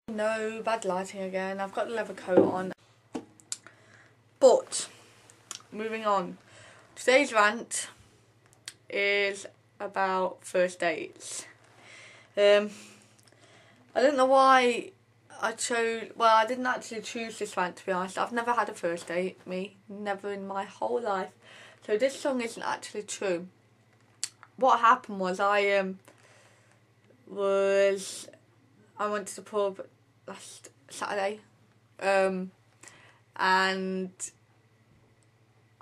No, bad lighting again. I've got the leather coat on. But, moving on. Today's rant is about first dates. I don't know why I chose, well, I didn't actually choose this rant, to be honest. I've never had a first date, never in my whole life. So this song isn't actually true. What happened was I went to the pub last Saturday, and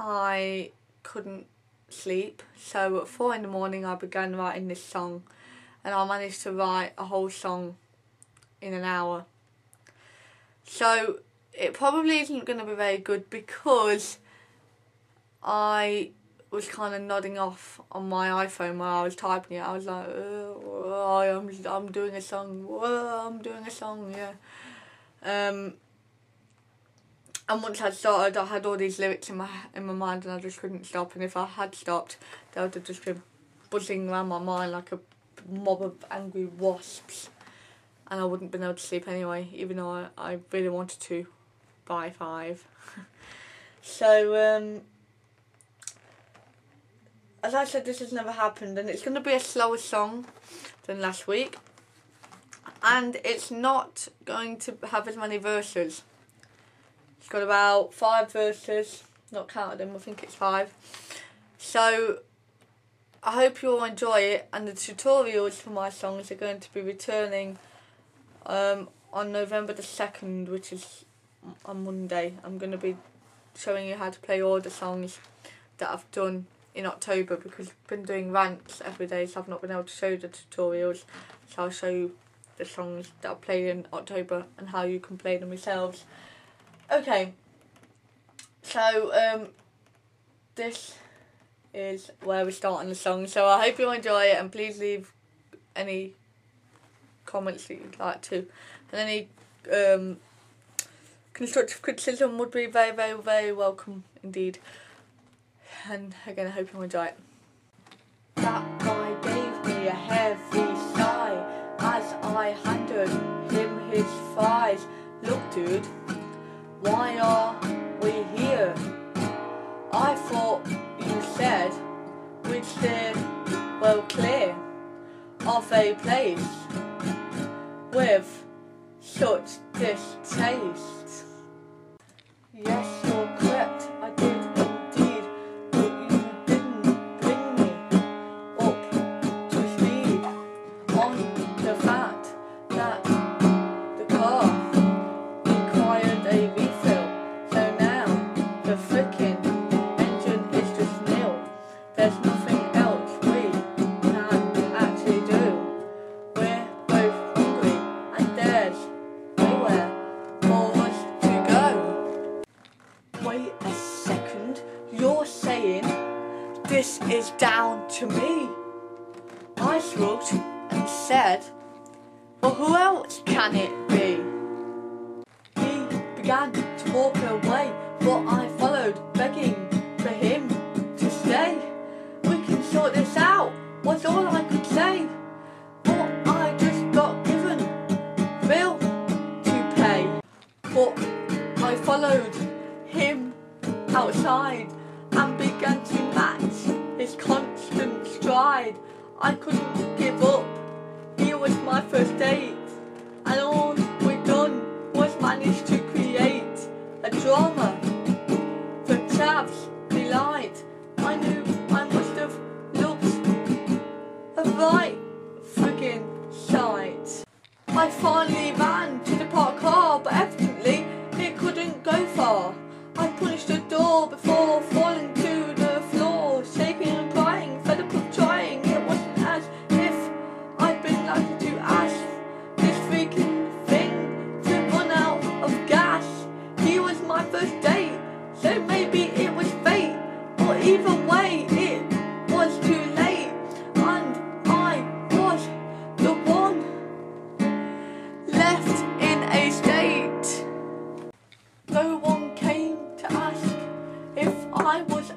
I couldn't sleep, so at 4 in the morning I began writing this song, and I managed to write a whole song in an hour. So it probably isn't going to be very good because I was kind of nodding off on my iPhone while I was typing it. I was like, I'm doing a song, I'm doing a song, yeah. And once I'd started, I had all these lyrics in my mind, and I just couldn't stop. And if I had stopped, they would have just been buzzing around my mind like a mob of angry wasps, and I wouldn't have been able to sleep anyway, even though I really wanted to by 5. So as I said, this has never happened, and it's going to be a slower song than last week, and it's not going to have as many verses. It's got about 5 verses, not counted them, I think it's 5. So I hope you all enjoy it, and the tutorials for my songs are going to be returning on November the 2nd, which is on Monday. I'm going to be showing you how to play all the songs that I've done in October, because I've been doing rants every day, so I've not been able to show you the tutorials. So I'll show you the songs that I played in October and how you can play them yourselves. Okay, so this is where we're starting the song, so I hope you enjoy it, and please leave any comments that you'd like to, and any constructive criticism would be very, very, very welcome indeed. And again, I hope you enjoy it. That guy gave me a heavy sigh as I handed him his fries. Look, dude, why are we here? I thought you said we'd steer well clear of a place with such distaste. Yes, you're correct, I did indeed, but you didn't bring me up to speed on the fact that the car required a refill. So now the frickin' engine is just nil. There's nothing else we can actually do. We're both hungry, and there's nowhere for us to go. Wait a second, you're saying this is down to me? I shrugged and said, well, who else can it be? He began to walk away, but I followed, begging for him to stay. We can sort this out, was all I could say. But I just got given bill to pay. But I followed him outside and began to match his constant stride. I couldn't give up, he was my first date, and all we done was manage to create a drama for Chav's delight. I knew I must have looked a right friggin' sight. I finally ran to the parked car, but evidently it couldn't go far. I punched the door before falling to the floor, shaking and crying, fed up of trying. It wasn't as if I'd been lucky to ask this freaking thing to run out of gas. He was my first date, so maybe it was fate, or either way it was too late, and I was the one left in a state. No one came to ask if I was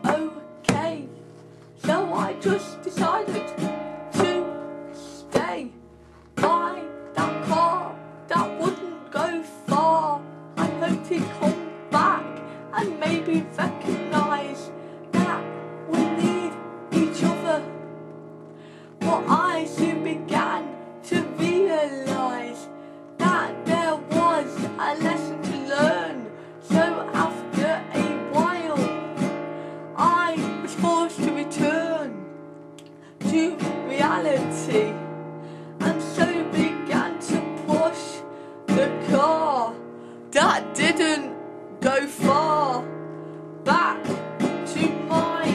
the car that didn't go far, back to my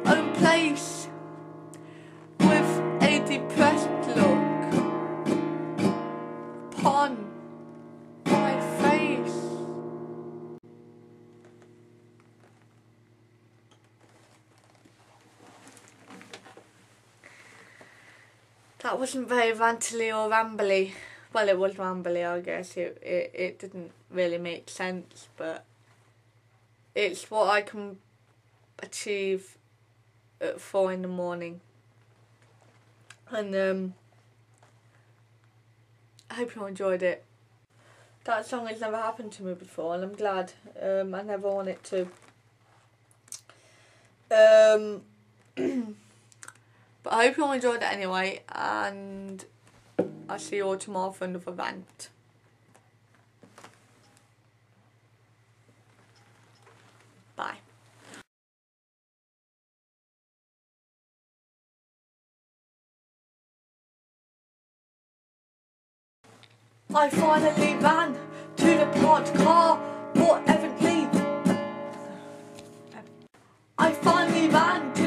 own place with a depressed look upon my face. That wasn't very rantily or rambly. Well, it was rambly, I guess. It didn't really make sense, but it's what I can achieve at 4 in the morning. And I hope you enjoyed it. That song has never happened to me before, and I'm glad. I never want it to. But I hope you all enjoyed it anyway, and I'll see you all tomorrow for another rant. Bye. I finally ran to the parked car, but evidently I finally ran to